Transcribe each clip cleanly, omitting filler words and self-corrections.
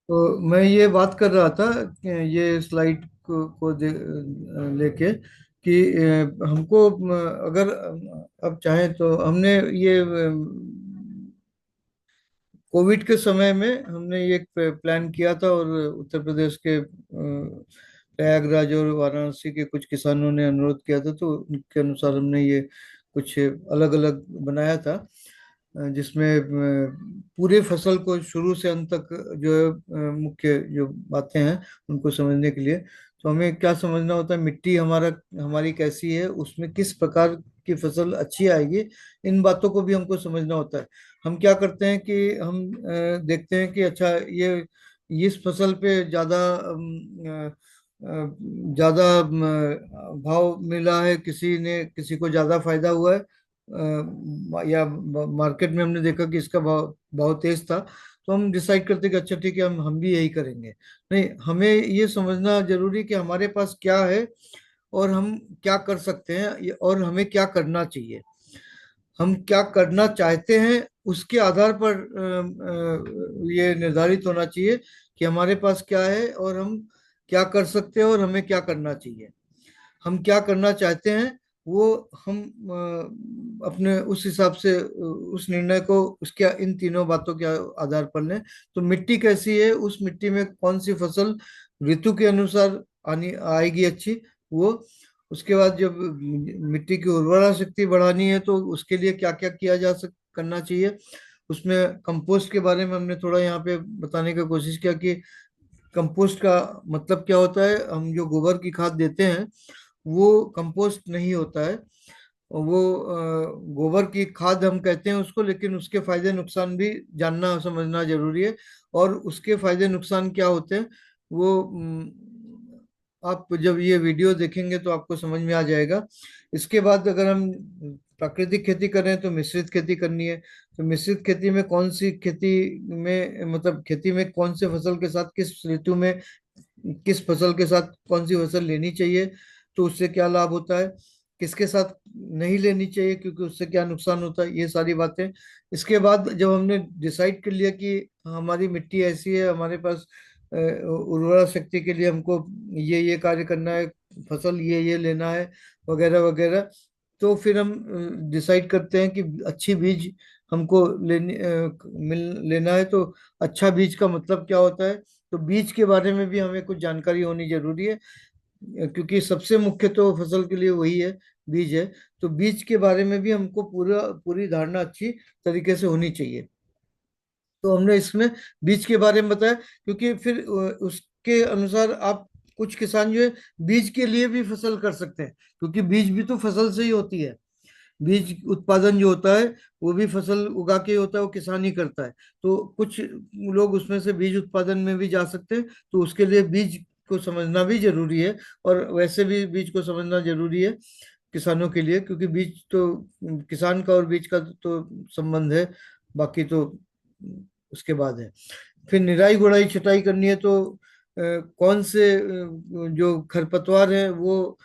तो मैं ये बात कर रहा था कि ये स्लाइड को लेके कि हमको अगर अब चाहें तो हमने ये कोविड के समय में हमने ये एक प्लान किया था, और उत्तर प्रदेश के प्रयागराज और वाराणसी के कुछ किसानों ने अनुरोध किया था, तो उनके अनुसार हमने ये कुछ अलग अलग बनाया था, जिसमें पूरे फसल को शुरू से अंत तक जो है मुख्य जो बातें हैं उनको समझने के लिए। तो हमें क्या समझना होता है, मिट्टी हमारी कैसी है, उसमें किस प्रकार की फसल अच्छी आएगी, इन बातों को भी हमको समझना होता है। हम क्या करते हैं कि हम देखते हैं कि अच्छा ये इस फसल पे भाव मिला है, किसी को ज्यादा फायदा हुआ है, या मार्केट में हमने देखा कि इसका भाव भाव तेज था, तो हम डिसाइड करते हैं कि अच्छा ठीक है, हम भी यही करेंगे। नहीं, हमें ये समझना जरूरी कि हमारे पास क्या है और हम क्या कर सकते हैं, और हमें क्या करना चाहिए। हम क्या करना चाहते हैं उसके आधार पर ये निर्धारित होना चाहिए कि हमारे पास क्या है और हम क्या कर सकते हैं और हमें क्या करना चाहिए। हम क्या करना चाहते हैं वो हम अपने उस हिसाब से उस निर्णय को उसके इन तीनों बातों के आधार पर लें। तो मिट्टी कैसी है, उस मिट्टी में कौन सी फसल ऋतु के अनुसार आनी आएगी अच्छी, वो। उसके बाद जब मिट्टी की उर्वरा शक्ति बढ़ानी है तो उसके लिए क्या क्या करना चाहिए। उसमें कंपोस्ट के बारे में हमने थोड़ा यहाँ पे बताने का कोशिश किया कि कंपोस्ट का मतलब क्या होता है। हम जो गोबर की खाद देते हैं वो कंपोस्ट नहीं होता है, वो गोबर की खाद हम कहते हैं उसको, लेकिन उसके फायदे नुकसान भी जानना समझना जरूरी है। और उसके फायदे नुकसान क्या होते हैं वो आप जब ये वीडियो देखेंगे तो आपको समझ में आ जाएगा। इसके बाद अगर हम प्राकृतिक खेती कर रहे हैं तो मिश्रित खेती करनी है। तो मिश्रित खेती में कौन सी खेती में मतलब खेती में कौन से फसल के साथ किस ऋतु में किस फसल के साथ कौन सी फसल लेनी चाहिए, तो उससे क्या लाभ होता है, किसके साथ नहीं लेनी चाहिए क्योंकि उससे क्या नुकसान होता है, ये सारी बातें। इसके बाद जब हमने डिसाइड कर लिया कि हमारी मिट्टी ऐसी है, हमारे पास उर्वरा शक्ति के लिए हमको ये कार्य करना है, फसल ये लेना है, वगैरह वगैरह, तो फिर हम डिसाइड करते हैं कि अच्छी बीज हमको लेना है। तो अच्छा बीज का मतलब क्या होता है, तो बीज के बारे में भी हमें कुछ जानकारी होनी जरूरी है, क्योंकि सबसे मुख्य तो फसल के लिए वही है, बीज है। तो बीज के बारे में भी हमको पूरी धारणा अच्छी तरीके से होनी चाहिए। तो हमने इसमें बीज के बारे में बताया, क्योंकि फिर उसके अनुसार आप कुछ किसान जो है बीज के लिए भी फसल कर सकते हैं, क्योंकि बीज भी तो फसल से ही होती है। बीज उत्पादन जो होता है वो भी फसल उगा के होता है, वो किसान ही करता है। तो कुछ लोग उसमें से बीज उत्पादन में भी जा सकते हैं, तो उसके लिए बीज को समझना भी जरूरी है। और वैसे भी बीज को समझना जरूरी है किसानों के लिए, क्योंकि बीज तो किसान का और बीज का तो संबंध है, बाकी तो उसके बाद है। फिर निराई गुड़ाई छटाई करनी है, तो कौन से जो खरपतवार है वो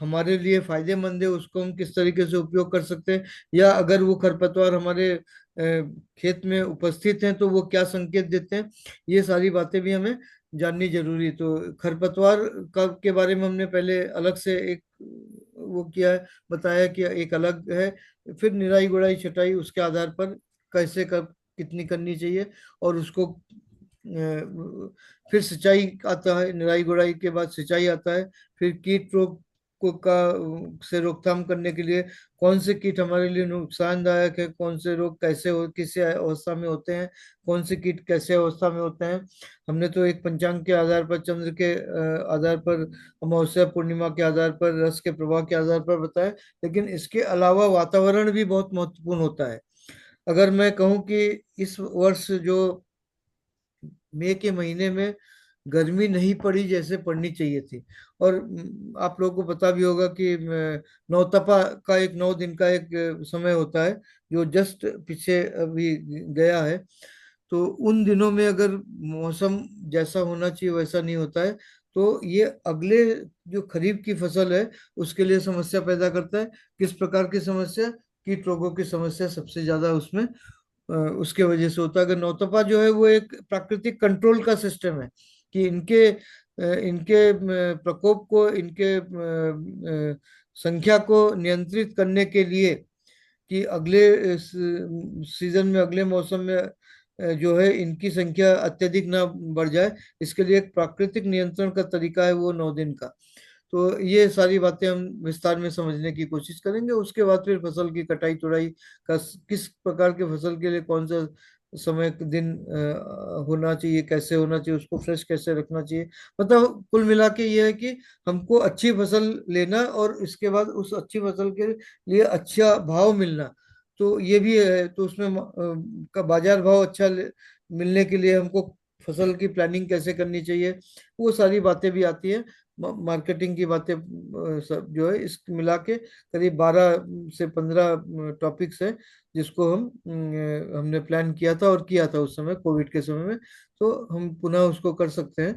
हमारे लिए फायदेमंद है, उसको हम किस तरीके से उपयोग कर सकते हैं, या अगर वो खरपतवार हमारे खेत में उपस्थित हैं तो वो क्या संकेत देते हैं, ये सारी बातें भी हमें जाननी जरूरी है। तो खरपतवार का के बारे में हमने पहले अलग से एक वो किया है, बताया कि एक अलग है। फिर निराई गुड़ाई छटाई उसके आधार पर कैसे कब कितनी करनी चाहिए, और उसको फिर सिंचाई आता है, निराई गुड़ाई के बाद सिंचाई आता है। फिर कीट रोग को का से रोकथाम करने के लिए कौन से कीट हमारे लिए नुकसानदायक है, कौन से रोग कैसे हो किस अवस्था में होते हैं, कौन से कीट कैसे अवस्था में होते हैं। हमने तो एक पंचांग के आधार पर, चंद्र के आधार पर, अमावस्या पूर्णिमा के आधार पर, रस के प्रभाव के आधार पर बताया, लेकिन इसके अलावा वातावरण भी बहुत महत्वपूर्ण होता है। अगर मैं कहूँ कि इस वर्ष जो मई के महीने में गर्मी नहीं पड़ी जैसे पड़नी चाहिए थी, और आप लोगों को पता भी होगा कि नौतपा का एक 9 दिन का एक समय होता है जो जस्ट पीछे अभी गया है। तो उन दिनों में अगर मौसम जैसा होना चाहिए वैसा नहीं होता है, तो ये अगले जो खरीफ की फसल है उसके लिए समस्या पैदा करता है। किस प्रकार की समस्या, कीट रोगों की समस्या सबसे ज्यादा उसमें उसके वजह से होता है। अगर नौतपा जो है वो एक प्राकृतिक कंट्रोल का सिस्टम है कि इनके प्रकोप को, इनके संख्या को नियंत्रित करने के लिए, कि अगले सीजन में, अगले मौसम में जो है इनकी संख्या अत्यधिक ना बढ़ जाए, इसके लिए एक प्राकृतिक नियंत्रण का तरीका है वो 9 दिन का। तो ये सारी बातें हम विस्तार में समझने की कोशिश करेंगे। उसके बाद फिर फसल की कटाई तुड़ाई का, किस प्रकार के फसल के लिए कौन सा समय दिन होना चाहिए, कैसे होना चाहिए, उसको फ्रेश कैसे रखना चाहिए। मतलब कुल मिला के ये है कि हमको अच्छी फसल लेना और इसके बाद उस अच्छी फसल के लिए अच्छा भाव मिलना, तो ये भी है। तो उसमें का बाजार भाव अच्छा मिलने के लिए हमको फसल की प्लानिंग कैसे करनी चाहिए, वो सारी बातें भी आती है। मार्केटिंग की बातें सब जो है इस मिला के करीब 12 से 15 टॉपिक्स है, जिसको हमने प्लान किया था और किया था उस समय कोविड के समय में। तो हम पुनः उसको कर सकते हैं।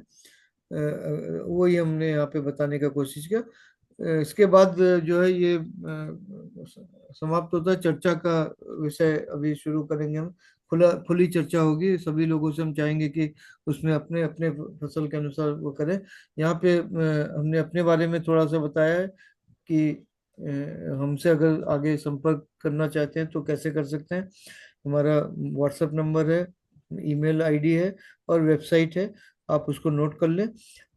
वही हमने यहाँ पे बताने का कोशिश किया। इसके बाद जो है ये समाप्त होता है चर्चा का विषय। अभी शुरू करेंगे हम, खुली चर्चा होगी, सभी लोगों से हम चाहेंगे कि उसमें अपने अपने फसल के अनुसार वो करें। यहाँ पे हमने अपने बारे में थोड़ा सा बताया है कि हमसे अगर आगे संपर्क करना चाहते हैं तो कैसे कर सकते हैं। हमारा व्हाट्सएप नंबर है, ईमेल आईडी है और वेबसाइट है, आप उसको नोट कर लें।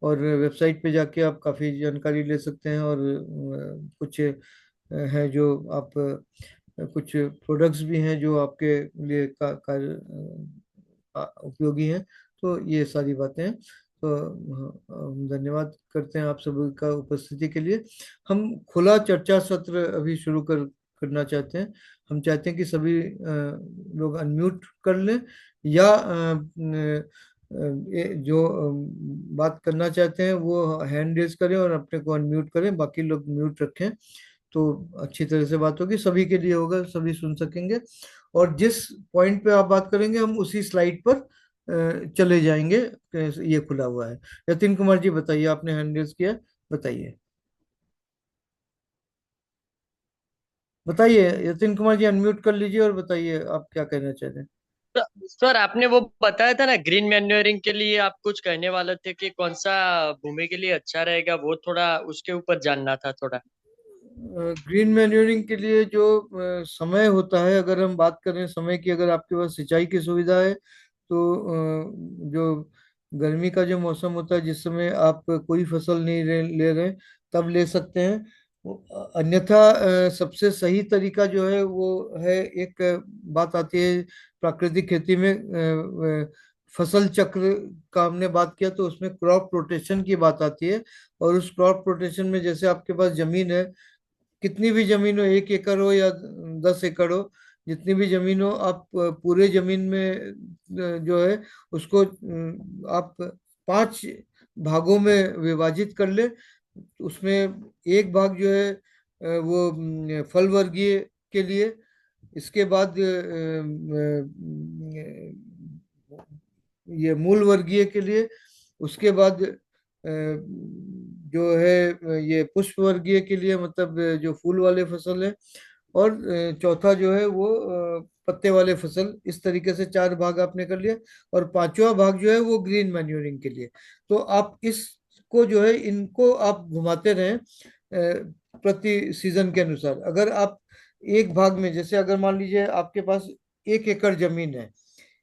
और वेबसाइट पे जाके आप काफ़ी जानकारी ले सकते हैं। और कुछ है जो आप कुछ प्रोडक्ट्स भी हैं जो आपके लिए उपयोगी हैं। तो ये सारी बातें हैं। तो हम धन्यवाद करते हैं आप सभी का उपस्थिति के लिए। हम खुला चर्चा सत्र अभी शुरू करना चाहते हैं। हम चाहते हैं कि सभी लोग अनम्यूट कर लें, या जो बात करना चाहते हैं वो हैंड रेज करें और अपने को अनम्यूट करें, बाकी लोग म्यूट रखें। तो अच्छी तरह से बात होगी, सभी के लिए होगा, सभी सुन सकेंगे। और जिस पॉइंट पे आप बात करेंगे हम उसी स्लाइड पर चले जाएंगे। ये खुला हुआ है। यतिन कुमार जी बताइए, आपने हैंड रेज किया, बताइए। बताइए यतिन कुमार जी, अनम्यूट कर लीजिए और बताइए आप क्या कहना चाहते हैं। सर आपने वो बताया था ना ग्रीन मैन्योरिंग के लिए, आप कुछ कहने वाले थे कि कौन सा भूमि के लिए अच्छा रहेगा, वो थोड़ा उसके ऊपर जानना था थोड़ा। ग्रीन मैन्योरिंग के लिए जो समय होता है, अगर हम बात करें समय की, अगर आपके पास सिंचाई की सुविधा है तो जो गर्मी का जो मौसम होता है जिस समय आप कोई फसल नहीं ले रहे, तब ले सकते हैं। अन्यथा सबसे सही तरीका जो है वो है, एक बात आती है प्राकृतिक खेती में, फसल चक्र का हमने बात किया तो उसमें क्रॉप रोटेशन की बात आती है। और उस क्रॉप रोटेशन में जैसे आपके पास जमीन है, कितनी भी जमीन हो, 1 एकड़ हो या 10 एकड़ हो, जितनी भी जमीन हो, आप पूरे जमीन में जो है उसको आप 5 भागों में विभाजित कर ले। उसमें एक भाग जो है वो फल वर्गीय के लिए, इसके बाद ये मूल वर्गीय के लिए, उसके बाद जो है ये पुष्प वर्गीय के लिए, मतलब जो फूल वाले फसल है। और चौथा जो है वो पत्ते वाले फसल। इस तरीके से 4 भाग आपने कर लिया। और पांचवा भाग जो है वो ग्रीन मैन्योरिंग के लिए। तो आप इसको जो है इनको आप घुमाते रहें प्रति सीजन के अनुसार। अगर आप एक भाग में, जैसे अगर मान लीजिए आपके पास 1 एकड़ जमीन है,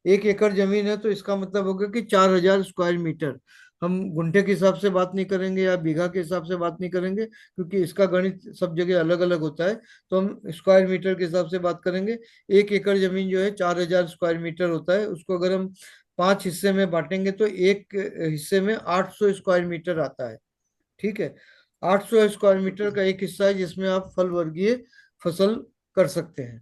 1 एकड़ जमीन है, तो इसका मतलब होगा कि 4,000 स्क्वायर मीटर। हम गुंठे के हिसाब से बात नहीं करेंगे या बीघा के हिसाब से बात नहीं करेंगे, क्योंकि इसका गणित सब जगह अलग अलग होता है। तो हम स्क्वायर मीटर के हिसाब से बात करेंगे। 1 एकड़ जमीन जो है 4,000 स्क्वायर मीटर होता है। उसको अगर हम 5 हिस्से में बांटेंगे तो एक हिस्से में 800 स्क्वायर मीटर आता है। ठीक है, 800 स्क्वायर मीटर का एक हिस्सा है जिसमें आप फल वर्गीय फसल कर सकते हैं।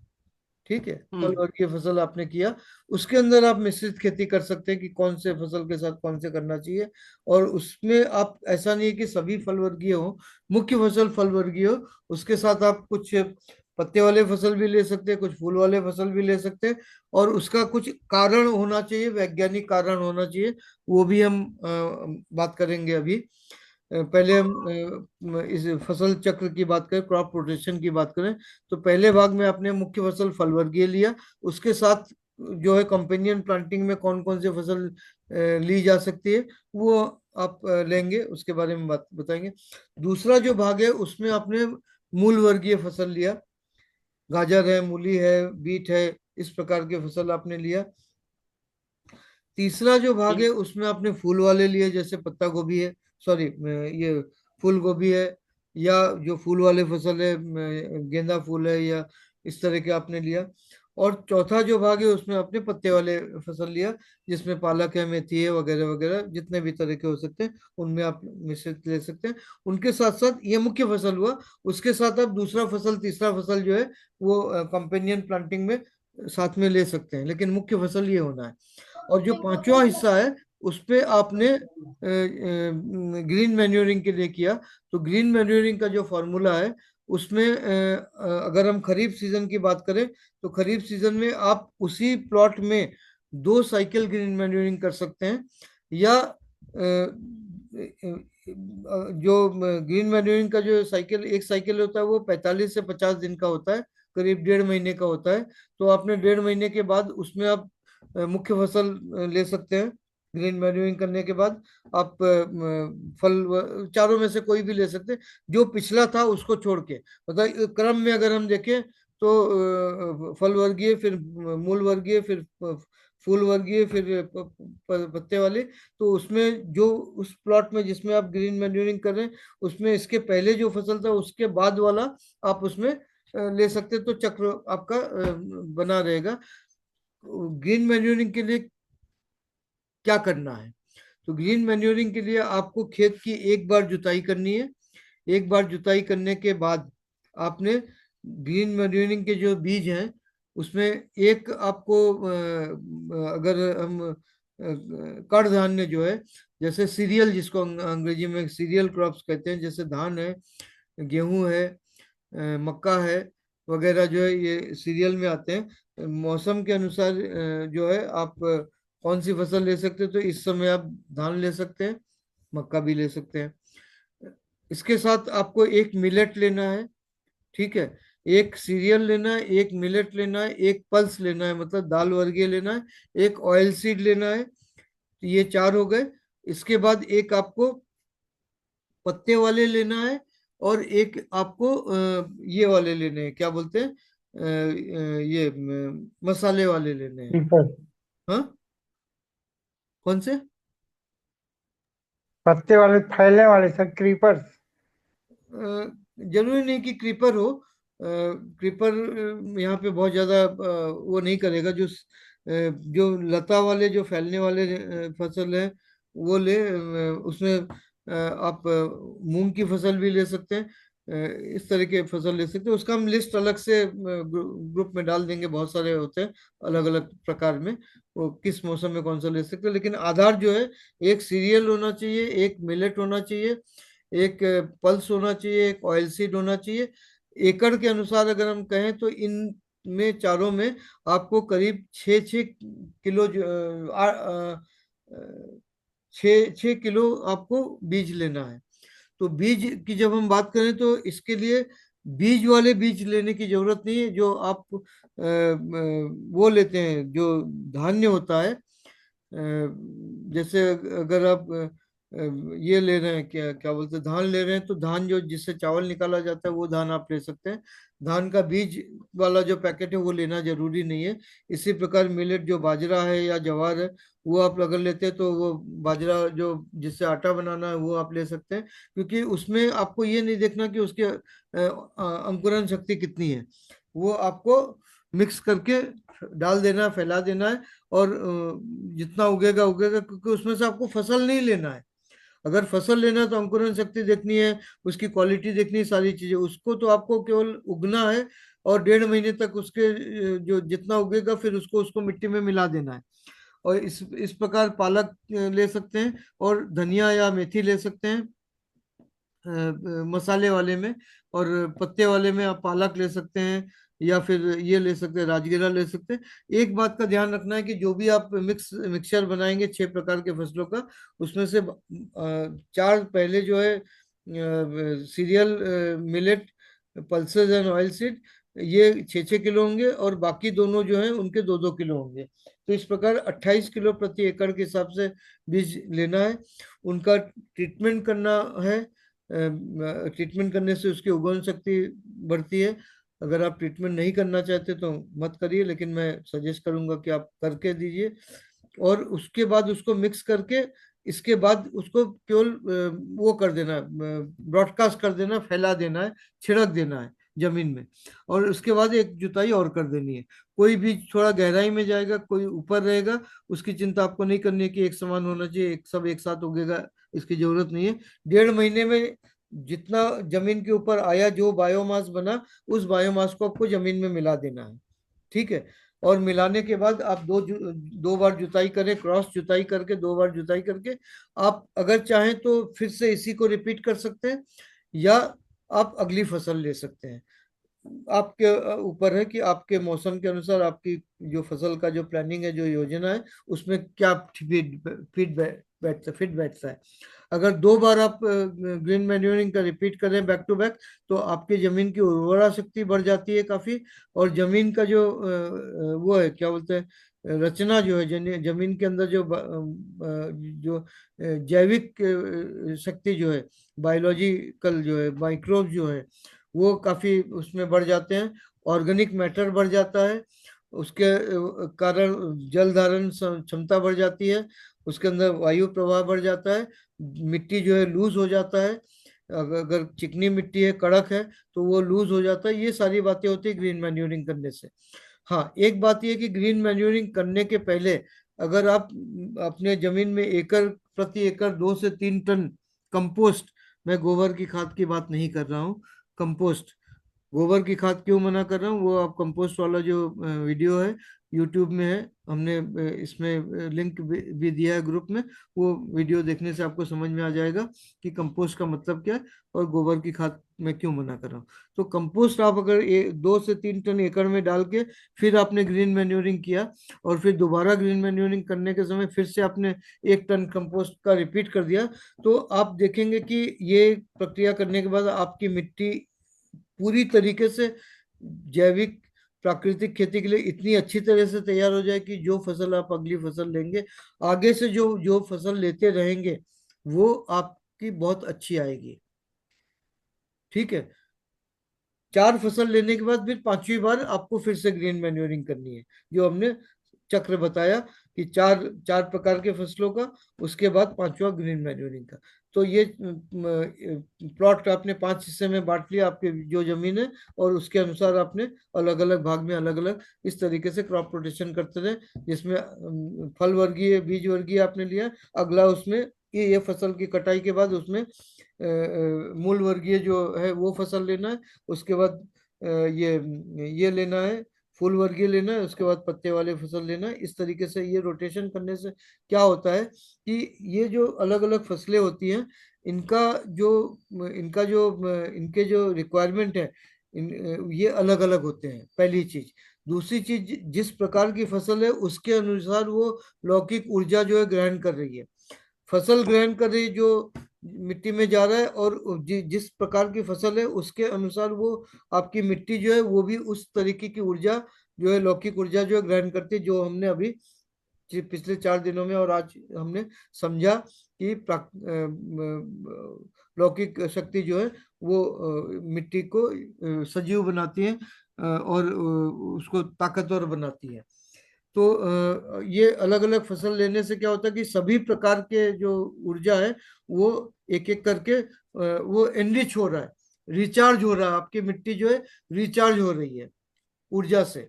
ठीक है, फल हम्म। वर्गीय फसल आपने किया, उसके अंदर आप मिश्रित खेती कर सकते हैं कि कौन से फसल के साथ कौन से करना चाहिए। और उसमें आप, ऐसा नहीं है कि सभी फल वर्गीय हो, मुख्य फसल फल वर्गीय हो, उसके साथ आप कुछ पत्ते वाले फसल भी ले सकते हैं, कुछ फूल वाले फसल भी ले सकते हैं। और उसका कुछ कारण होना चाहिए, वैज्ञानिक कारण होना चाहिए, वो भी हम बात करेंगे अभी। पहले हम इस फसल चक्र की बात करें, क्रॉप रोटेशन की बात करें, तो पहले भाग में आपने मुख्य फसल फल वर्गीय लिया, उसके साथ जो है कंपेनियन प्लांटिंग में कौन कौन सी फसल ली जा सकती है, वो आप लेंगे, उसके बारे में बात बताएंगे। दूसरा जो भाग है उसमें आपने मूल वर्गीय फसल लिया, गाजर है, मूली है, बीट है, इस प्रकार के फसल आपने लिया। तीसरा जो भाग है उसमें आपने फूल वाले लिए, जैसे पत्ता गोभी है, सॉरी ये फूल गोभी है, या जो फूल वाले फसल है, गेंदा फूल है, या इस तरह के आपने लिया। और चौथा जो भाग है उसमें आपने पत्ते वाले फसल लिया, जिसमें पालक है, मेथी है, वगैरह वगैरह, जितने भी तरह के हो सकते हैं उनमें आप मिश्रित ले सकते हैं। उनके साथ साथ ये मुख्य फसल हुआ, उसके साथ आप दूसरा फसल, तीसरा फसल जो है वो कंपेनियन प्लांटिंग में साथ में ले सकते हैं, लेकिन मुख्य फसल ये होना है। और जो पांचवा हिस्सा है उस पे आपने ग्रीन मैन्योरिंग के लिए किया। तो ग्रीन मैन्योरिंग का जो फॉर्मूला है उसमें अगर हम खरीफ सीजन की बात करें तो खरीफ सीजन में आप उसी प्लॉट में 2 साइकिल ग्रीन मैन्योरिंग कर सकते हैं, या जो ग्रीन मैन्योरिंग का जो साइकिल, एक साइकिल होता है वो 45 से 50 दिन का होता है, करीब 1.5 महीने का होता है। तो आपने 1.5 महीने के बाद उसमें आप मुख्य फसल ले सकते हैं। ग्रीन मैन्यूरिंग करने के बाद आप फल चारों में से कोई भी ले सकते हैं, जो पिछला था उसको छोड़ के। मतलब क्रम में अगर हम देखें तो फल वर्गीय, फिर मूल वर्गीय, फिर फूल वर्गीय, फिर पत्ते वाले। तो उसमें जो उस प्लॉट में जिसमें आप ग्रीन मैन्यूरिंग कर रहे हैं उसमें इसके पहले जो फसल था उसके बाद वाला आप उसमें ले सकते हैं, तो चक्र आपका बना रहेगा। ग्रीन मैन्योरिंग के लिए क्या करना है? तो ग्रीन मैन्योरिंग के लिए आपको खेत की एक बार जुताई करनी है। एक बार जुताई करने के बाद आपने ग्रीन मैन्योरिंग के जो बीज हैं उसमें एक आपको अगर हम कडधान्य जो है, जैसे सीरियल, जिसको अंग्रेजी में सीरियल क्रॉप्स कहते हैं, जैसे धान है, गेहूं है, मक्का है, वगैरह जो है ये सीरियल में आते हैं। मौसम के अनुसार जो है आप कौन सी फसल ले सकते हैं, तो इस समय आप धान ले सकते हैं, मक्का भी ले सकते हैं। इसके साथ आपको एक मिलेट लेना है, ठीक है, एक सीरियल लेना है, एक मिलेट लेना है, एक पल्स लेना है, मतलब दाल वर्गीय लेना है, एक ऑयल सीड लेना है। तो ये 4 हो गए। इसके बाद एक आपको पत्ते वाले लेना है, और एक आपको ये वाले लेने हैं, क्या बोलते हैं, ये मसाले वाले लेने हैं। क्रीपर। हाँ, कौन से? पत्ते वाले फैलने वाले सब क्रीपर्स। जरूरी नहीं कि क्रीपर हो। क्रीपर यहाँ पे बहुत ज्यादा वो नहीं करेगा। जो लता वाले, जो फैलने वाले फसल है वो ले। उसमें आप मूंग की फसल भी ले सकते हैं, इस तरह के फसल ले सकते हैं। उसका हम लिस्ट अलग से ग्रुप में डाल देंगे, बहुत सारे होते हैं अलग अलग प्रकार में, वो किस मौसम में कौन सा ले सकते हैं। लेकिन आधार जो है, एक सीरियल होना चाहिए, एक मिलेट होना चाहिए, एक पल्स होना चाहिए, एक ऑयल सीड होना चाहिए। एकड़ के अनुसार अगर हम कहें तो इन में चारों में आपको करीब 6-6 किलो छः छः किलो आपको बीज लेना है। तो बीज की जब हम बात करें तो इसके लिए बीज वाले बीज लेने की जरूरत नहीं है। जो आप वो लेते हैं, जो धान्य होता है, जैसे अगर आप ये ले रहे हैं, क्या क्या बोलते हैं, धान ले रहे हैं, तो धान जो जिससे चावल निकाला जाता है वो धान आप ले सकते हैं। धान का बीज वाला जो पैकेट है वो लेना जरूरी नहीं है। इसी प्रकार मिलेट, जो बाजरा है या ज्वार है, वो आप अगर लेते हैं तो वो बाजरा जो जिससे आटा बनाना है वो आप ले सकते हैं, क्योंकि उसमें आपको ये नहीं देखना कि उसके अंकुरण शक्ति कितनी है। वो आपको मिक्स करके डाल देना है, फैला देना है, और जितना उगेगा उगेगा, क्योंकि उसमें से आपको फसल नहीं लेना है। अगर फसल लेना है तो अंकुरण शक्ति देखनी है, उसकी क्वालिटी देखनी है, सारी चीजें। उसको तो आपको केवल उगना है, और 1.5 महीने तक उसके जो जितना उगेगा फिर उसको उसको मिट्टी में मिला देना है। और इस प्रकार पालक ले सकते हैं, और धनिया या मेथी ले सकते हैं मसाले वाले में। और पत्ते वाले में आप पालक ले सकते हैं, या फिर ये ले सकते हैं, राजगिरा ले सकते हैं। एक बात का ध्यान रखना है कि जो भी आप मिक्सचर बनाएंगे 6 प्रकार के फसलों का, उसमें से 4 पहले जो है serial, millet, pulses and oil seed, ये 6-6 किलो होंगे और बाकी दोनों जो हैं उनके 2-2 किलो होंगे। तो इस प्रकार 28 किलो प्रति एकड़ के हिसाब से बीज लेना है। उनका ट्रीटमेंट करना है। ट्रीटमेंट करने से उसकी उगवन शक्ति बढ़ती है। अगर आप ट्रीटमेंट नहीं करना चाहते तो मत करिए, लेकिन मैं सजेस्ट करूंगा कि आप करके दीजिए। और उसके बाद उसको मिक्स करके, इसके बाद उसको केवल वो कर देना है, ब्रॉडकास्ट कर देना, फैला देना है, छिड़क देना है जमीन में। और उसके बाद एक जुताई और कर देनी है। कोई बीज थोड़ा गहराई में जाएगा, कोई ऊपर रहेगा, उसकी चिंता आपको नहीं करनी है कि एक समान होना चाहिए, एक सब एक साथ उगेगा, इसकी जरूरत नहीं है। 1.5 महीने में जितना जमीन के ऊपर आया, जो बायोमास बना, उस बायोमास को आपको जमीन में मिला देना है। ठीक है। और मिलाने के बाद आप 2 बार जुताई करें, क्रॉस जुताई करके 2 बार जुताई करके आप अगर चाहें तो फिर से इसी को रिपीट कर सकते हैं, या आप अगली फसल ले सकते हैं। आपके ऊपर है कि आपके मौसम के अनुसार आपकी जो फसल का जो प्लानिंग है, जो योजना है, उसमें क्या फिट बैठता है। अगर 2 बार आप ग्रीन मैन्योरिंग का रिपीट करें बैक टू बैक, तो आपकी जमीन की उर्वरा शक्ति बढ़ जाती है काफी। और जमीन का जो वो है, क्या बोलते हैं, रचना जो है, जमीन के अंदर जो जो जैविक शक्ति जो है, बायोलॉजिकल जो है, माइक्रोब जो है, वो काफी उसमें बढ़ जाते हैं। ऑर्गेनिक मैटर बढ़ जाता है। उसके कारण जल धारण क्षमता बढ़ जाती है। उसके अंदर वायु प्रवाह बढ़ जाता है। मिट्टी जो है लूज हो जाता है। अगर चिकनी मिट्टी है, कड़क है, तो वो लूज हो जाता है। ये सारी बातें होती है ग्रीन मैन्योरिंग करने से। हाँ, एक बात ये कि ग्रीन मैन्योरिंग करने के पहले अगर आप अपने जमीन में प्रति एकड़ 2 से 3 टन कंपोस्ट, मैं गोबर की खाद की बात नहीं कर रहा हूँ, कंपोस्ट, गोबर की खाद क्यों मना कर रहा हूँ, वो आप कंपोस्ट वाला जो वीडियो है यूट्यूब में है, हमने इसमें लिंक भी दिया है ग्रुप में। वो वीडियो देखने से आपको समझ में आ जाएगा कि कंपोस्ट का मतलब क्या है और गोबर की खाद मैं क्यों मना कर रहा हूँ। तो कंपोस्ट आप अगर 2 से 3 टन एकड़ में डाल के फिर आपने ग्रीन मैन्योरिंग किया, और फिर दोबारा ग्रीन मैन्योरिंग करने के समय फिर से आपने 1 टन कंपोस्ट का रिपीट कर दिया, तो आप देखेंगे कि ये प्रक्रिया करने के बाद आपकी मिट्टी पूरी तरीके से जैविक प्राकृतिक खेती के लिए इतनी अच्छी तरह से तैयार हो जाए कि जो फसल आप अगली फसल लेंगे, आगे से जो जो फसल लेते रहेंगे, वो आपकी बहुत अच्छी आएगी। ठीक है। 4 फसल लेने के बाद फिर 5वीं बार आपको फिर से ग्रीन मैन्योरिंग करनी है, जो हमने चक्र बताया कि चार चार प्रकार के फसलों का, उसके बाद 5वां ग्रीन मैन्योरिंग का। तो ये प्लॉट आपने 5 हिस्से में बांट लिया, आपके जो जमीन है, और उसके अनुसार आपने अलग अलग भाग में अलग अलग इस तरीके से क्रॉप रोटेशन करते रहे, जिसमें फल वर्गीय, बीज वर्गीय आपने लिया। अगला उसमें ये फसल की कटाई के बाद उसमें मूल वर्गीय जो है वो फसल लेना है। उसके बाद ये लेना है, फूल वर्गीय लेना है। उसके बाद पत्ते वाले फसल लेना है। इस तरीके से ये रोटेशन करने से क्या होता है कि ये जो अलग अलग फसलें होती हैं, इनका जो इनका जो इनके जो रिक्वायरमेंट है, ये अलग अलग होते हैं, पहली चीज। दूसरी चीज, जिस प्रकार की फसल है उसके अनुसार वो लौकिक ऊर्जा जो है ग्रहण कर रही है। फसल ग्रहण कर रही जो मिट्टी में जा रहा है, और जिस प्रकार की फसल है उसके अनुसार वो आपकी मिट्टी जो है वो भी उस तरीके की ऊर्जा जो है, लौकिक ऊर्जा जो है ग्रहण करती है, जो हमने अभी पिछले 4 दिनों में और आज हमने समझा कि लौकिक शक्ति जो है वो मिट्टी को सजीव बनाती है, और उसको ताकतवर बनाती है। तो ये अलग अलग फसल लेने से क्या होता है कि सभी प्रकार के जो ऊर्जा है वो एक एक करके वो एनरिच हो रहा है, रिचार्ज हो रहा है। आपकी मिट्टी जो है रिचार्ज हो रही है ऊर्जा से।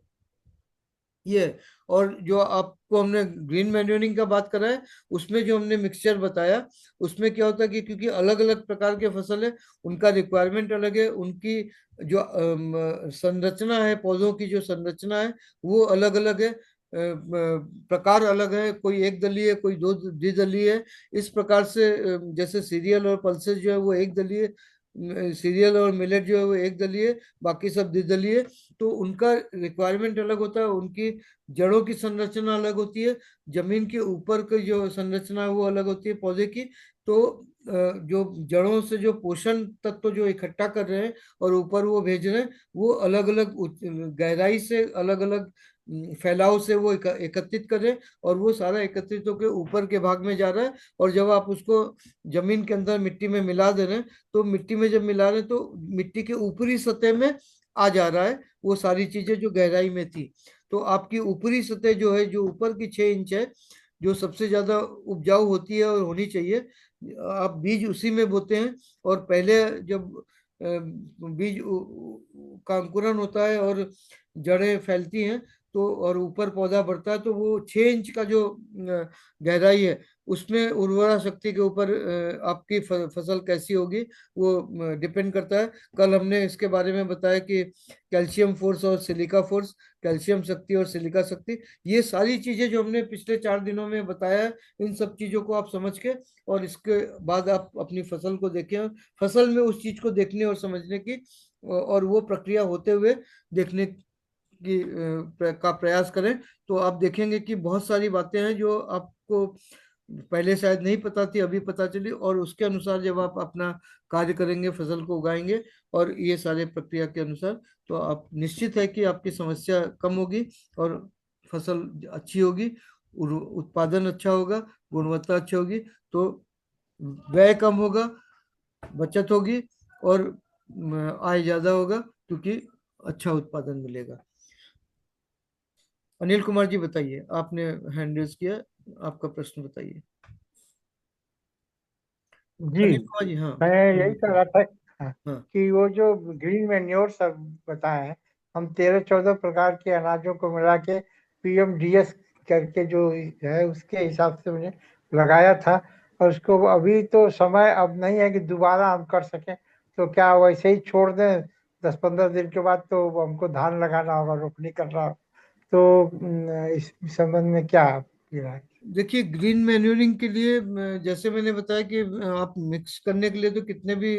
ये, और जो आपको हमने ग्रीन मैन्योरिंग का बात करा है, उसमें जो हमने मिक्सचर बताया, उसमें क्या होता है कि क्योंकि अलग अलग प्रकार के फसल है, उनका रिक्वायरमेंट अलग है, उनकी जो संरचना है, पौधों की जो संरचना है वो अलग अलग है, प्रकार अलग है, कोई एक दलीय है, कोई दो द्विदलीय है। इस प्रकार से जैसे सीरियल और पल्सेस जो है वो एक दलीय सीरियल और मिलेट जो है वो एक दलीय, बाकी सब द्विदलीय। तो उनका रिक्वायरमेंट अलग होता है, उनकी जड़ों की संरचना अलग होती है, जमीन के ऊपर की जो संरचना है वो अलग होती है पौधे की। तो जो जड़ों से जो पोषण तत्व जो इकट्ठा कर रहे हैं और ऊपर वो भेज रहे हैं, वो अलग अलग गहराई से, अलग अलग फैलाव से वो एकत्रित कर रहे हैं, और वो सारा एकत्रित होकर ऊपर के भाग में जा रहा है। और जब आप उसको जमीन के अंदर मिट्टी में मिला दे रहे हैं, तो मिट्टी में जब मिला रहे हैं तो मिट्टी के ऊपरी सतह में आ जा रहा है वो सारी चीजें जो गहराई में थी। तो आपकी ऊपरी सतह जो है, जो ऊपर की 6 इंच है, जो सबसे ज्यादा उपजाऊ होती है और होनी चाहिए, आप बीज उसी में बोते हैं। और पहले जब बीज का अंकुरन होता है और जड़ें फैलती हैं, तो और ऊपर पौधा बढ़ता है, तो वो 6 इंच का जो गहराई है, उसमें उर्वरा शक्ति के ऊपर आपकी फसल कैसी होगी वो डिपेंड करता है। कल हमने इसके बारे में बताया कि कैल्शियम फोर्स और सिलिका फोर्स, कैल्शियम शक्ति और सिलिका शक्ति, ये सारी चीजें जो हमने पिछले 4 दिनों में बताया है, इन सब चीजों को आप समझ के और इसके बाद आप अपनी फसल को देखें, फसल में उस चीज को देखने और समझने की और वो प्रक्रिया होते हुए देखने की का प्रयास करें। तो आप देखेंगे कि बहुत सारी बातें हैं जो आपको पहले शायद नहीं पता थी, अभी पता चली, और उसके अनुसार जब आप अपना कार्य करेंगे, फसल को उगाएंगे और ये सारे प्रक्रिया के अनुसार, तो आप निश्चित है कि आपकी समस्या कम होगी और फसल अच्छी होगी, उत्पादन अच्छा होगा, गुणवत्ता अच्छी होगी। तो व्यय कम होगा, बचत होगी, और आय ज्यादा होगा, क्योंकि अच्छा उत्पादन मिलेगा। अनिल कुमार जी बताइए, आपने हैंड रेज किया, आपका प्रश्न बताइए। जी, अनिल कुमार जी, हाँ। मैं यही कह रहा था हाँ। कि वो जो ग्रीन मैन्योर सब बताए हैं, हम 13-14 प्रकार के अनाजों को मिला के PMDS करके जो है उसके हिसाब से मैंने लगाया था। और उसको अभी तो समय अब नहीं है कि दोबारा हम कर सकें, तो क्या वैसे ही छोड़ दें? 10-15 दिन के बाद तो हमको धान लगाना होगा, रोपनी करना होगा। तो इस संबंध में क्या आपकी राय? देखिए, ग्रीन मैन्यूरिंग के लिए जैसे मैंने बताया कि आप मिक्स करने के लिए तो कितने भी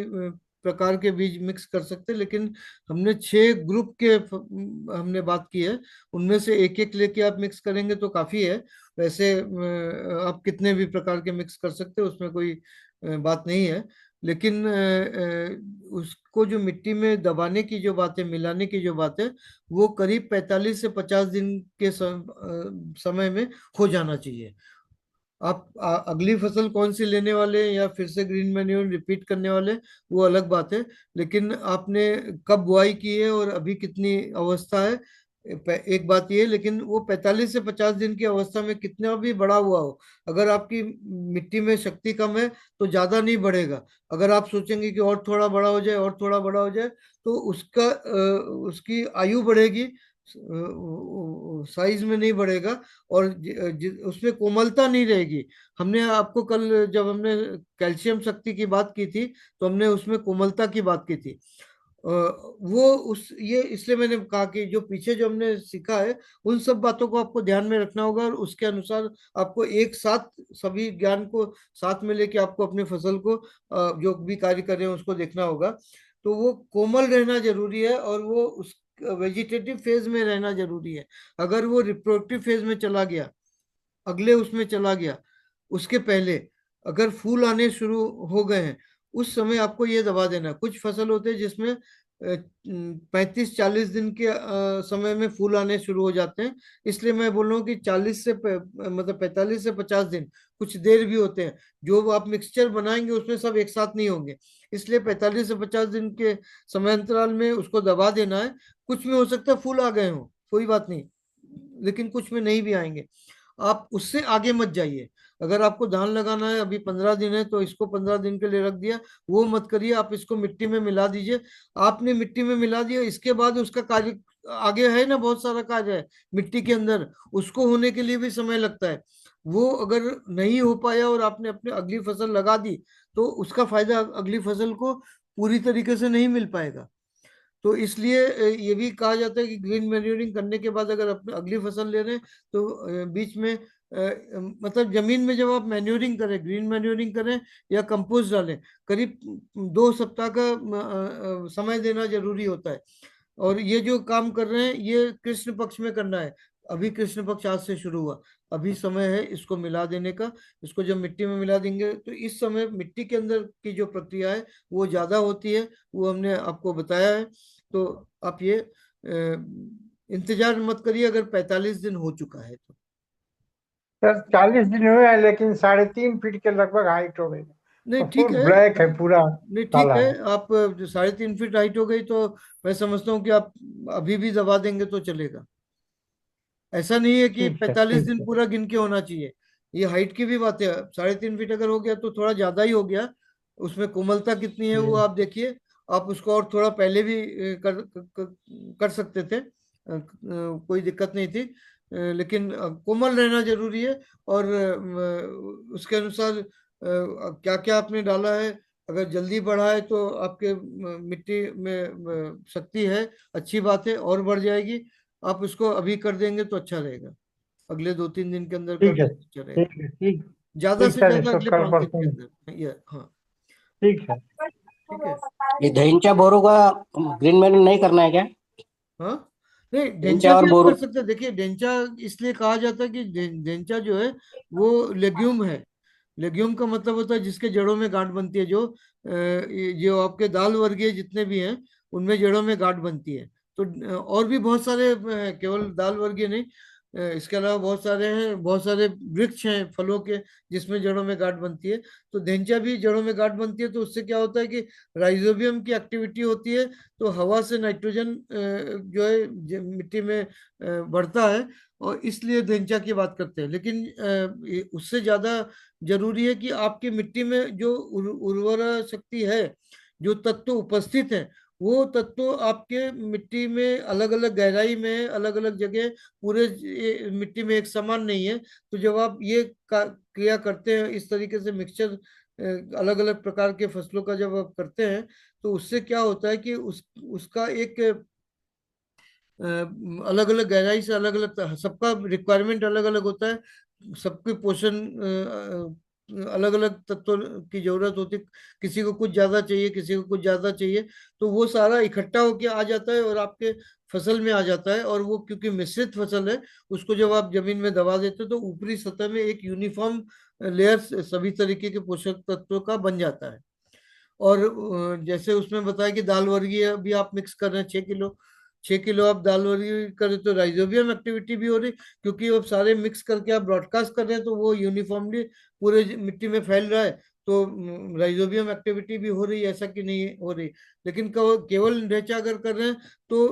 प्रकार के बीज मिक्स कर सकते हैं, लेकिन हमने 6 ग्रुप के हमने बात की है, उनमें से एक एक लेके आप मिक्स करेंगे तो काफी है। वैसे आप कितने भी प्रकार के मिक्स कर सकते हैं, उसमें कोई बात नहीं है। लेकिन उसको जो मिट्टी में दबाने की जो बात है, मिलाने की जो बात है, वो करीब 45 से 50 दिन के समय में हो जाना चाहिए। आप अगली फसल कौन सी लेने वाले हैं या फिर से ग्रीन मैन्योर रिपीट करने वाले हैं, वो अलग बात है। लेकिन आपने कब बुआई की है और अभी कितनी अवस्था है, एक बात ये है। लेकिन वो 45 से 50 दिन की अवस्था में कितना भी बड़ा हुआ हो, अगर आपकी मिट्टी में शक्ति कम है तो ज्यादा नहीं बढ़ेगा। अगर आप सोचेंगे कि और थोड़ा बड़ा हो जाए, और थोड़ा बड़ा हो जाए, तो उसका उसकी आयु बढ़ेगी, साइज में नहीं बढ़ेगा, और उसमें कोमलता नहीं रहेगी। हमने आपको कल जब हमने कैल्शियम शक्ति की बात की थी, तो हमने उसमें कोमलता की बात की थी। वो उस ये इसलिए मैंने कहा कि जो पीछे जो हमने सीखा है, उन सब बातों को आपको ध्यान में रखना होगा, और उसके अनुसार आपको एक साथ सभी ज्ञान को साथ में लेके आपको अपनी फसल को जो भी कार्य कर रहे हैं उसको देखना होगा। तो वो कोमल रहना जरूरी है, और वो उस वेजिटेटिव फेज में रहना जरूरी है। अगर वो रिप्रोडक्टिव फेज में चला गया, अगले उसमें चला गया, उसके पहले अगर फूल आने शुरू हो गए हैं, उस समय आपको ये दबा देना। कुछ फसल होते हैं जिसमें 35-40 दिन के समय में फूल आने शुरू हो जाते हैं। इसलिए मैं बोल रहा हूँ कि 45 से 50 दिन, कुछ देर भी होते हैं। जो आप मिक्सचर बनाएंगे उसमें सब एक साथ नहीं होंगे, इसलिए 45 से 50 दिन के समय अंतराल में उसको दबा देना है। कुछ में हो सकता है फूल आ गए हो, कोई बात नहीं, लेकिन कुछ में नहीं भी आएंगे। आप उससे आगे मत जाइए। अगर आपको धान लगाना है, अभी 15 दिन है, तो इसको 15 दिन के लिए रख दिया, वो मत करिए। आप इसको मिट्टी में मिला दीजिए। आपने मिट्टी में मिला दिया, इसके बाद उसका कार्य आगे है ना, बहुत सारा कार्य है मिट्टी के अंदर, उसको होने के लिए भी समय लगता है। वो अगर नहीं हो पाया और आपने अपने अगली फसल लगा दी, तो उसका फायदा अगली फसल को पूरी तरीके से नहीं मिल पाएगा। तो इसलिए ये भी कहा जाता है कि ग्रीन मैन्यूरिंग करने के बाद अगर अपने अगली फसल ले रहे हैं, तो बीच में मतलब जमीन में जब आप मैन्योरिंग करें, ग्रीन मैन्योरिंग करें या कंपोस्ट डालें, करीब 2 सप्ताह का समय देना जरूरी होता है। और ये जो काम कर रहे हैं ये कृष्ण पक्ष में करना है। अभी कृष्ण पक्ष आज से शुरू हुआ, अभी समय है इसको मिला देने का। इसको जब मिट्टी में मिला देंगे तो इस समय मिट्टी के अंदर की जो प्रक्रिया है वो ज्यादा होती है, वो हमने आपको बताया है। तो आप ये इंतजार मत करिए अगर 45 दिन हो चुका है तो। सर 40 दिन हुए हैं, लेकिन 3.5 फीट के लगभग हाइट हो गई नहीं और ठीक फुल है। ब्लैक है, पूरा नहीं ठीक काला है। है। आप 3.5 फीट हाइट हो गई तो मैं समझता हूँ कि आप अभी भी दबा देंगे तो चलेगा। ऐसा नहीं है कि ठीक है, 45 दिन ठीक है। पूरा गिन के होना चाहिए। ये हाइट की भी बात है, 3.5 फीट अगर हो गया तो थोड़ा ज्यादा ही हो गया। उसमें कोमलता कितनी है वो हम्म, आप देखिए। आप उसको और थोड़ा पहले भी कर सकते थे, कोई दिक्कत नहीं थी। लेकिन कोमल रहना जरूरी है। और उसके अनुसार क्या क्या आपने डाला है, अगर जल्दी बढ़ा है तो आपके मिट्टी में शक्ति है, अच्छी बात है, और बढ़ जाएगी। आप उसको अभी कर देंगे तो अच्छा रहेगा, अगले 2-3 दिन के अंदर कर ठीक है, देंगे तो अच्छा रहेगा। ठीक है, ठीक। ज्यादा ठीक से सर, ज्यादा इसको अगले कर 5 दिन पड़ते के हैं। अंदर ये, हाँ। ठीक है। ठीक है। ये ढेंचा बोरू का ग्रीन मैन्योर नहीं करना है क्या? हाँ, नहीं ढेंचा ढेंचा भी और आप बोरू। कर सकते हैं। देखिए ढेंचा इसलिए कहा जाता है कि ढेंचा जो है वो लेग्यूम है। लेग्यूम का मतलब होता है जिसके जड़ों में गांठ बनती है। जो आपके दाल वर्गीय जितने भी हैं उनमें जड़ों में गांठ बनती है। तो और भी बहुत सारे केवल दाल वर्गीय नहीं, इसके अलावा बहुत सारे हैं, बहुत सारे वृक्ष हैं फलों के जिसमें जड़ों में गांठ बनती है। तो ढेंचा भी जड़ों में गांठ बनती है, तो उससे क्या होता है कि राइजोबियम की एक्टिविटी होती है, तो हवा से नाइट्रोजन जो है मिट्टी में बढ़ता है। और इसलिए ढेंचा की बात करते हैं। लेकिन उससे ज्यादा जरूरी है कि आपकी मिट्टी में जो उर्वरा शक्ति है, जो तत्व उपस्थित है, वो तत्व आपके मिट्टी में अलग अलग गहराई में, अलग अलग जगह, पूरे मिट्टी में एक समान नहीं है। तो जब आप ये क्रिया करते हैं, इस तरीके से मिक्सचर अलग अलग प्रकार के फसलों का जब आप करते हैं, तो उससे क्या होता है कि उसका एक अलग अलग गहराई से, अलग अलग, सबका रिक्वायरमेंट अलग अलग होता है। सबके पोषण अलग अलग तत्वों की जरूरत होती है। किसी को कुछ ज्यादा चाहिए, किसी को कुछ ज्यादा चाहिए। तो वो सारा इकट्ठा होके आ जाता है और आपके फसल में आ जाता है। और वो क्योंकि मिश्रित फसल है, उसको जब आप जमीन में दबा देते हो तो ऊपरी सतह में एक यूनिफॉर्म लेयर सभी तरीके के पोषक तत्वों का बन जाता है। और जैसे उसमें बताया कि दाल वर्गीय भी आप मिक्स कर रहे हैं 6 किलो, 6 किलो आप दाल वर्गीय करें तो राइजोबियम एक्टिविटी भी हो रही, क्योंकि अब सारे मिक्स करके आप ब्रॉडकास्ट कर रहे हैं तो वो यूनिफॉर्मली पूरे मिट्टी में फैल रहा है। तो राइजोबियम एक्टिविटी भी हो रही है, ऐसा कि नहीं हो रही। लेकिन केवल ढेंचा अगर कर रहे हैं तो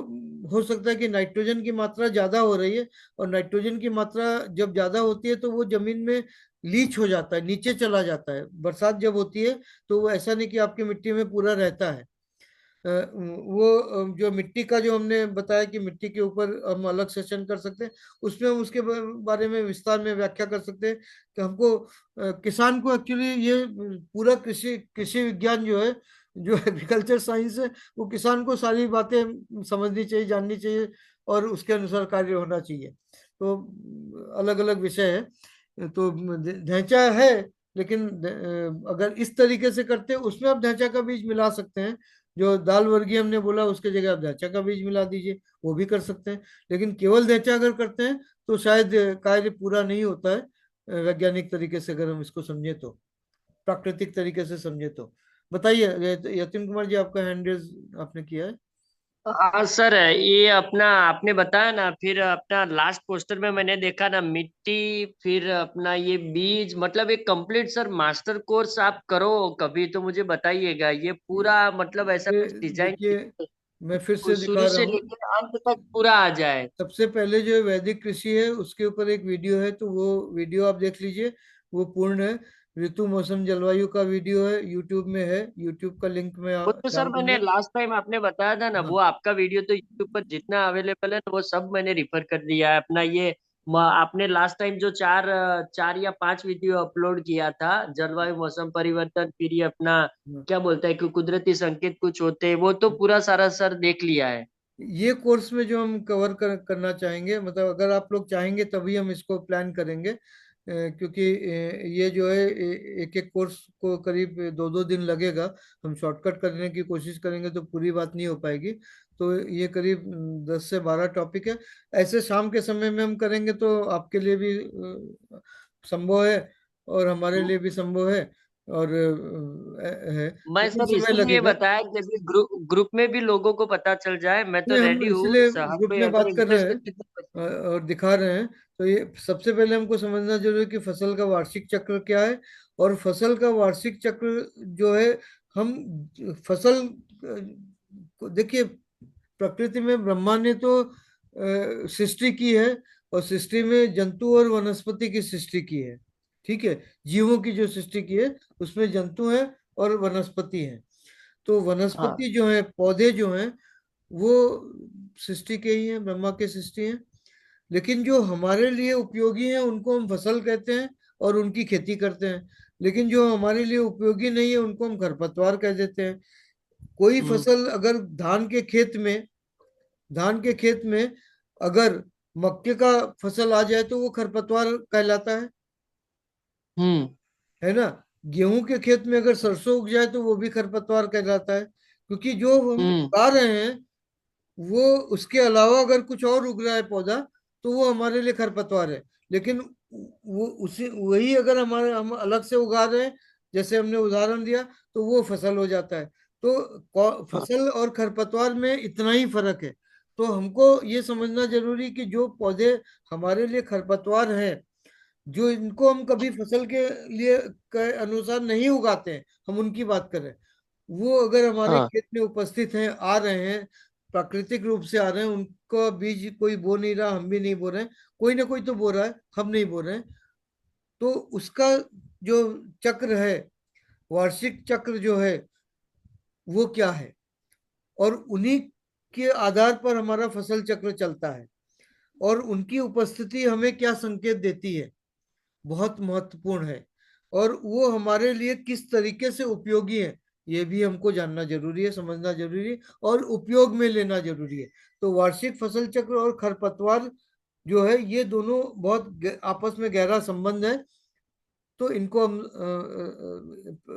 हो सकता है कि नाइट्रोजन की मात्रा ज्यादा हो रही है। और नाइट्रोजन की मात्रा जब ज्यादा होती है तो वो जमीन में लीच हो जाता है, नीचे चला जाता है। बरसात जब होती है तो वो ऐसा नहीं कि आपकी मिट्टी में पूरा रहता है। वो जो मिट्टी का जो हमने बताया कि मिट्टी के ऊपर हम अलग सेशन कर सकते हैं, उसमें हम उसके बारे में विस्तार में व्याख्या कर सकते हैं कि हमको किसान को एक्चुअली ये पूरा कृषि कृषि विज्ञान जो है, जो एग्रीकल्चर साइंस है, वो किसान को सारी बातें समझनी चाहिए, जाननी चाहिए, और उसके अनुसार कार्य होना चाहिए। तो अलग अलग विषय है। तो ढांचा है, लेकिन अगर इस तरीके से करते हैं उसमें आप ढांचा का बीज मिला सकते हैं। जो दाल वर्गीय हमने बोला उसके जगह आप ढैंचा का बीज मिला दीजिए, वो भी कर सकते हैं। लेकिन केवल ढैंचा अगर करते हैं तो शायद कार्य पूरा नहीं होता है। वैज्ञानिक तरीके से अगर हम इसको समझे तो, प्राकृतिक तरीके से समझे तो। बताइए यतिन कुमार जी, आपका हैंड रेज आपने किया है। हाँ सर, ये अपना आपने बताया ना, फिर अपना लास्ट पोस्टर में मैंने देखा ना, मिट्टी फिर अपना ये बीज, मतलब एक कंप्लीट सर मास्टर कोर्स आप करो कभी तो मुझे बताइएगा। ये पूरा मतलब ऐसा ये कुछ डिजाइन देखिए, मैं फिर से दिखा शुरू रहा से हूँ। लेकर अंत तक पूरा आ जाए। सबसे पहले जो वैदिक कृषि है उसके ऊपर एक वीडियो है, तो वो वीडियो आप देख लीजिए, वो पूर्ण है। ऋतु मौसम जलवायु का वीडियो है, यूट्यूब में है, यूट्यूब का लिंक मैं वो तो सर डाल मैंने दूंगा। लास्ट टाइम आपने बताया था ना, हाँ वो आपका वीडियो तो यूट्यूब पर जितना अवेलेबल है ना, वो सब मैंने रिफर कर दिया है। अपना ये आपने लास्ट टाइम जो चार चार या पांच वीडियो अपलोड किया था, जलवायु मौसम परिवर्तन, फिर ये अपना हाँ। क्या बोलता है कि कुदरती संकेत कुछ होते हैं, वो तो पूरा सारा सर देख लिया है। ये कोर्स में जो हम कवर करना चाहेंगे, मतलब अगर आप लोग चाहेंगे तभी हम इसको प्लान करेंगे। क्योंकि ये जो है एक एक कोर्स को करीब 2-2 दिन लगेगा। हम शॉर्टकट करने की कोशिश करेंगे तो पूरी बात नहीं हो पाएगी। तो ये करीब 10 से 12 टॉपिक है। ऐसे शाम के समय में हम करेंगे तो आपके लिए भी संभव है और हमारे लिए भी संभव है। और है, मैं लेकिन सर समय इसीलिए लगेगा। बताया कि अभी ग्रुप ग्रुप में भी लोगों को पता चल जाए। मैं तो नहीं, हम रेडी हूँ, इसलिए साहब ग्रुप पे में अगर बात कर रहे इंटरेस्ट हैं है तो। और दिखा रहे हैं। तो ये सबसे पहले हमको समझना जरूरी है कि फसल का वार्षिक चक्र क्या है। और फसल का वार्षिक चक्र जो है, हम फसल देखिए, प्रकृति में ब्रह्मा ने तो सृष्टि की है, और सृष्टि में जंतु और वनस्पति की सृष्टि की है। ठीक है, जीवों की जो सृष्टि की है उसमें जंतु है और वनस्पति है। तो हाँ। वनस्पति जो है, पौधे जो हैं, वो सृष्टि के ही हैं, ब्रह्मा के सृष्टि हैं। लेकिन जो हमारे लिए उपयोगी हैं उनको हम फसल कहते हैं और उनकी खेती करते हैं। लेकिन जो हमारे लिए उपयोगी नहीं है उनको हम खरपतवार कह देते हैं। कोई हम्म। फसल अगर धान के खेत में अगर मक्के का फसल आ जाए तो वो खरपतवार कहलाता हम्म। है ना। गेहूं के खेत में अगर सरसों उग जाए तो वो भी खरपतवार कहलाता है, क्योंकि जो हम हम्म। उगा रहे हैं वो, उसके अलावा अगर कुछ और उग रहा है पौधा, तो वो हमारे लिए खरपतवार है। लेकिन वो उसी वही अगर हम अलग से उगा रहे हैं, जैसे हमने उदाहरण दिया, तो वो फसल हो जाता है। तो हाँ। फसल और खरपतवार में इतना ही फर्क है। तो हमको ये समझना जरूरी कि जो पौधे हमारे लिए खरपतवार हैं, जो इनको हम कभी फसल के अनुसार नहीं उगाते हैं, हम उनकी बात करें, वो अगर हमारे हाँ। खेत में उपस्थित हैं, आ रहे हैं, प्राकृतिक रूप से आ रहे हैं, उनका बीज कोई बो नहीं रहा, हम भी नहीं बो रहे हैं, कोई ना कोई तो बो रहा है, हम नहीं बो रहे हैं। तो उसका जो चक्र है, वार्षिक चक्र जो है, वो क्या है, और उन्हीं के आधार पर हमारा फसल चक्र चलता है। और उनकी उपस्थिति हमें क्या संकेत देती है, बहुत महत्वपूर्ण है। और वो हमारे लिए किस तरीके से उपयोगी है, ये भी हमको जानना जरूरी है, समझना जरूरी है, और उपयोग में लेना जरूरी है। तो वार्षिक फसल चक्र और खरपतवार जो है, ये दोनों बहुत आपस में गहरा संबंध है। तो इनको हम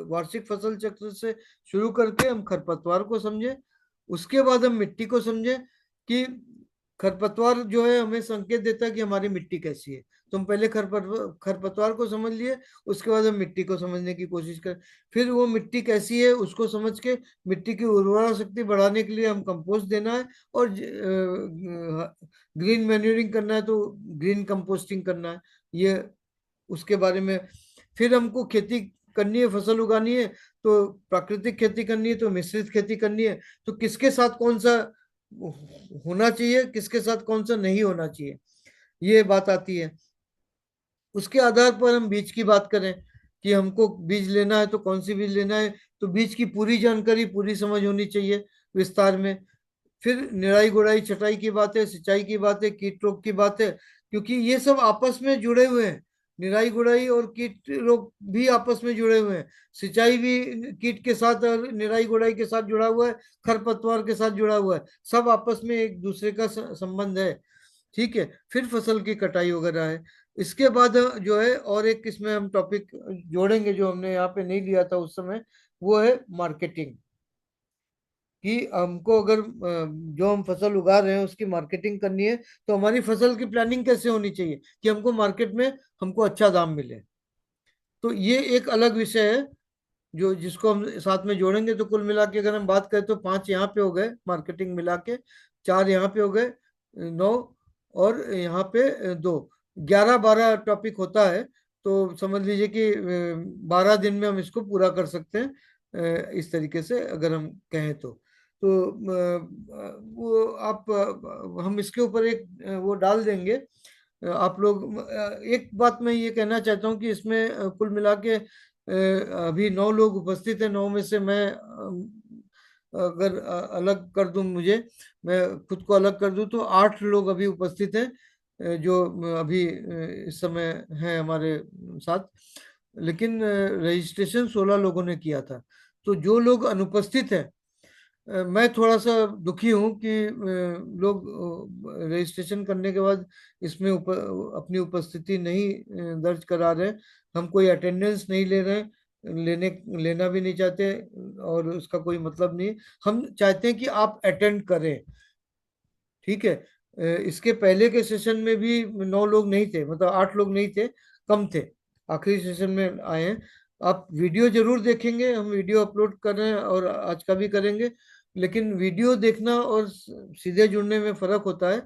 वार्षिक फसल चक्र से शुरू करके हम खरपतवार को समझे। उसके बाद हम मिट्टी को समझे कि खरपतवार जो है हमें संकेत देता है कि हमारी मिट्टी कैसी है। तो हम पहले खरपतवार को समझ लिए, उसके बाद हम मिट्टी को समझने की कोशिश करें। फिर वो मिट्टी कैसी है उसको समझ के मिट्टी की उर्वरा शक्ति बढ़ाने के लिए हम कंपोस्ट देना है, और ग्रीन मैन्यूरिंग करना है तो ग्रीन कंपोस्टिंग करना है। ये उसके बारे में। फिर हमको खेती करनी है, फसल उगानी है, तो प्राकृतिक खेती करनी है तो मिश्रित खेती करनी है। तो किसके साथ कौन सा होना चाहिए, किसके साथ कौन सा नहीं होना चाहिए, ये बात आती है। उसके आधार पर हम बीज की बात करें कि हमको बीज लेना है तो कौन सी बीज लेना है, तो बीज की पूरी जानकारी, पूरी समझ होनी चाहिए विस्तार में। फिर निराई गुड़ाई छटाई की बात है, सिंचाई की बात है, कीट रोग की बात है, क्योंकि ये सब आपस में जुड़े हुए हैं। निराई गुड़ाई और कीट रोग भी आपस में जुड़े हुए हैं। सिंचाई भी कीट के साथ और निराई गुड़ाई के साथ जुड़ा हुआ है, खरपतवार के साथ जुड़ा हुआ है, सब आपस में एक दूसरे का संबंध है। ठीक है, फिर फसल की कटाई वगैरह है। इसके बाद जो है और एक इसमें हम टॉपिक जोड़ेंगे जो हमने यहाँ पे नहीं लिया था उस समय, वो है मार्केटिंग। कि हमको अगर जो हम फसल उगा रहे हैं उसकी मार्केटिंग करनी है, तो हमारी फसल की प्लानिंग कैसे होनी चाहिए कि हमको मार्केट में हमको अच्छा दाम मिले। तो ये एक अलग विषय है जो जिसको हम साथ में जोड़ेंगे। तो कुल मिला के अगर हम बात करें तो 5 यहाँ पे हो गए मार्केटिंग मिला के, 4 यहाँ पे हो गए, 9, और यहाँ पे 2, 11-12 टॉपिक होता है। तो समझ लीजिए कि 12 दिन में हम इसको पूरा कर सकते हैं, इस तरीके से अगर हम कहें तो वो आप हम इसके ऊपर एक वो डाल देंगे। आप लोग एक बात मैं ये कहना चाहता हूँ कि इसमें कुल मिला के अभी 9 लोग उपस्थित हैं। 9 में से मैं अगर अलग कर दूं, मैं खुद को अलग कर दूं, तो 8 लोग अभी उपस्थित हैं, जो अभी इस समय हैं हमारे साथ। लेकिन रजिस्ट्रेशन 16 लोगों ने किया था। तो जो लोग अनुपस्थित हैं मैं थोड़ा सा दुखी हूँ कि लोग रजिस्ट्रेशन करने के बाद इसमें अपनी उपस्थिति नहीं दर्ज करा रहे। हम कोई अटेंडेंस नहीं ले रहे हैं, लेना भी नहीं चाहते, और उसका कोई मतलब नहीं। हम चाहते हैं कि आप अटेंड करें। ठीक है। इसके पहले के सेशन में भी 9 लोग नहीं थे, मतलब 8 लोग नहीं थे, कम थे। आखिरी सेशन में आए हैं। आप वीडियो जरूर देखेंगे, हम वीडियो अपलोड कर रहे हैं और आज का भी करेंगे। लेकिन वीडियो देखना और सीधे जुड़ने में फर्क होता है,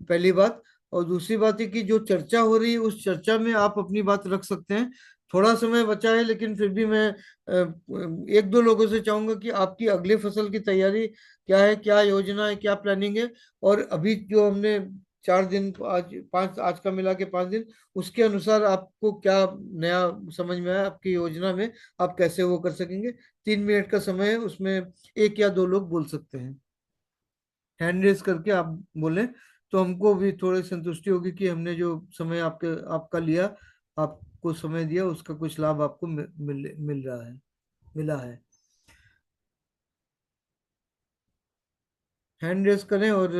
पहली बात। और दूसरी बात है कि जो चर्चा हो रही है उस चर्चा में आप अपनी बात रख सकते हैं। थोड़ा समय बचा है, लेकिन फिर भी मैं 1-2 लोगों से चाहूंगा कि आपकी अगले फसल की तैयारी क्या है, क्या योजना है, क्या प्लानिंग है। और अभी जो हमने 4 दिन, आज 5, आज का मिला के 5 दिन, उसके अनुसार आपको क्या नया समझ में आया आपकी योजना में, आप कैसे वो कर सकेंगे। 3 मिनट का समय है, उसमें 1 या 2 लोग बोल सकते हैं। हैंड रेस करके आप बोलें तो हमको भी थोड़ी संतुष्टि होगी कि हमने जो समय आपका लिया, आपको समय दिया, उसका कुछ लाभ आपको मिल रहा है, मिला है। हैंड रेस करें और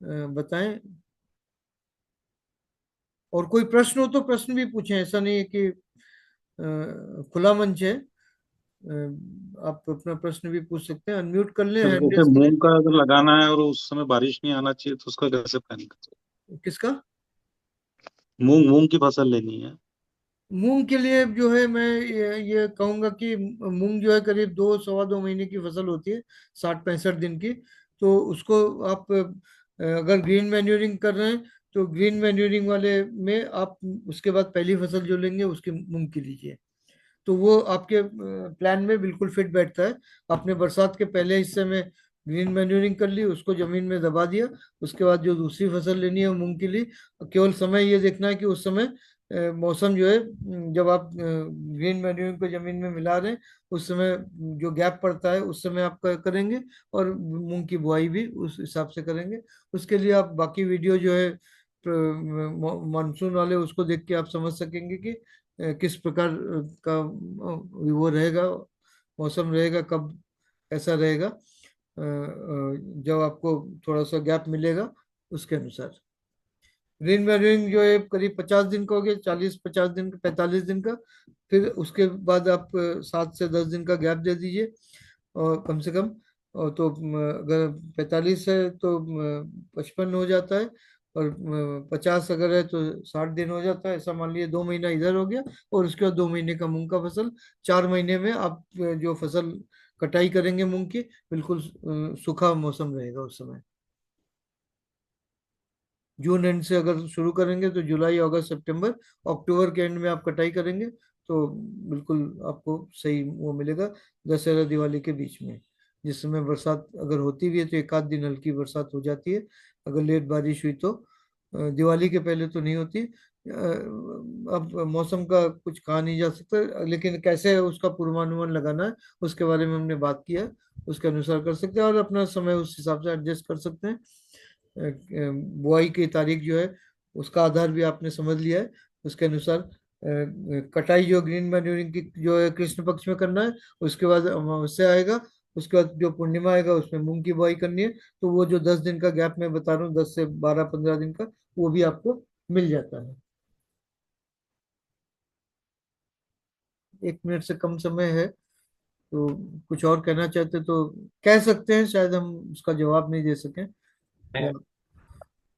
बताएं। और कोई प्रश्न हो तो प्रश्न भी पूछें, ऐसा नहीं है कि खुला मंच है। आप अपना प्रश्न भी पूछ सकते हैं, अनम्यूट कर लें, तो हैंड जैसे रेस करें। मूंग का अगर लगाना है और उस समय बारिश नहीं आना चाहिए तो उसका कैसे प्लानिंग करें? किसका? मूंग मूंग की फसल लेनी है। मूंग के लिए जो है मैं ये कहूंगा कि मूंग जो है करीब 2 सवा 2 महीने की फसल होती है, 60-65 दिन की। तो उसको आप अगर ग्रीन मैन्यूरिंग कर रहे हैं तो ग्रीन मैन्यूरिंग वाले में आप उसके बाद पहली फसल जो लेंगे उसकी मूंग की लीजिए। तो वो आपके प्लान में बिल्कुल फिट बैठता है। आपने बरसात के पहले हिस्से में ग्रीन मैन्यूरिंग कर ली, उसको जमीन में दबा दिया। उसके बाद जो दूसरी फसल लेनी है वो मूंग के लिए, केवल समय ये देखना है कि उस समय मौसम जो है, जब आप ग्रीन मैन्यूरिंग को जमीन में मिला रहे हैं उस समय जो गैप पड़ता है उस समय आप करेंगे। और मूंग की बुआई भी उस हिसाब से करेंगे। उसके लिए आप बाकी वीडियो जो है मानसून वाले, उसको देख के आप समझ सकेंगे कि किस प्रकार का वो रहेगा, मौसम रहेगा, कब ऐसा रहेगा। जब आपको थोड़ा सा गैप मिलेगा उसके अनुसार। ग्रीन मैन्यूरिंग जो है करीब 50 दिन का हो गया, 40-50 दिन का, 45 दिन का। फिर उसके बाद आप 7 से 10 दिन का गैप दे दीजिए, और कम से कम। और तो अगर 45 है तो 55 हो जाता है। और 50 अगर है तो 60 दिन हो जाता है। ऐसा मान लीजिए 2 महीना इधर हो गया, और उसके बाद 2 महीने का मूंग का फसल। 4 महीने में आप जो फसल कटाई करेंगे मूंग की, बिल्कुल सूखा मौसम रहेगा उस समय। जून एंड से अगर शुरू करेंगे तो जुलाई, अगस्त, सितंबर, अक्टूबर के एंड में आप कटाई करेंगे तो बिल्कुल आपको सही वो मिलेगा, दशहरा दिवाली के बीच में। जिस समय बरसात अगर होती भी है तो 1 आध दिन हल्की बरसात हो जाती है, अगर लेट बारिश हुई तो। दिवाली के पहले तो नहीं होती। अब मौसम का कुछ कहा नहीं जा सकता, लेकिन कैसे उसका पूर्वानुमान लगाना है उसके बारे में हमने बात किया है। उसके अनुसार कर सकते हैं और अपना समय उस हिसाब से एडजस्ट कर सकते हैं। बुआई की तारीख जो है उसका आधार भी आपने समझ लिया है। उसके अनुसार कटाई जो ग्रीन मैन्यूरिंग की जो है कृष्ण पक्ष में करना है। उसके बाद अमावस्या आएगा, उसके बाद जो पूर्णिमा आएगा उसमें मूंग की बुआई करनी है। तो वो जो 10 दिन का गैप मैं बता रहा हूँ, 10 से 12-15 दिन का, वो भी आपको मिल जाता है। 1 मिनट से कम समय है, तो कुछ और कहना चाहते तो कह सकते हैं, शायद हम उसका जवाब नहीं दे सकें। मैं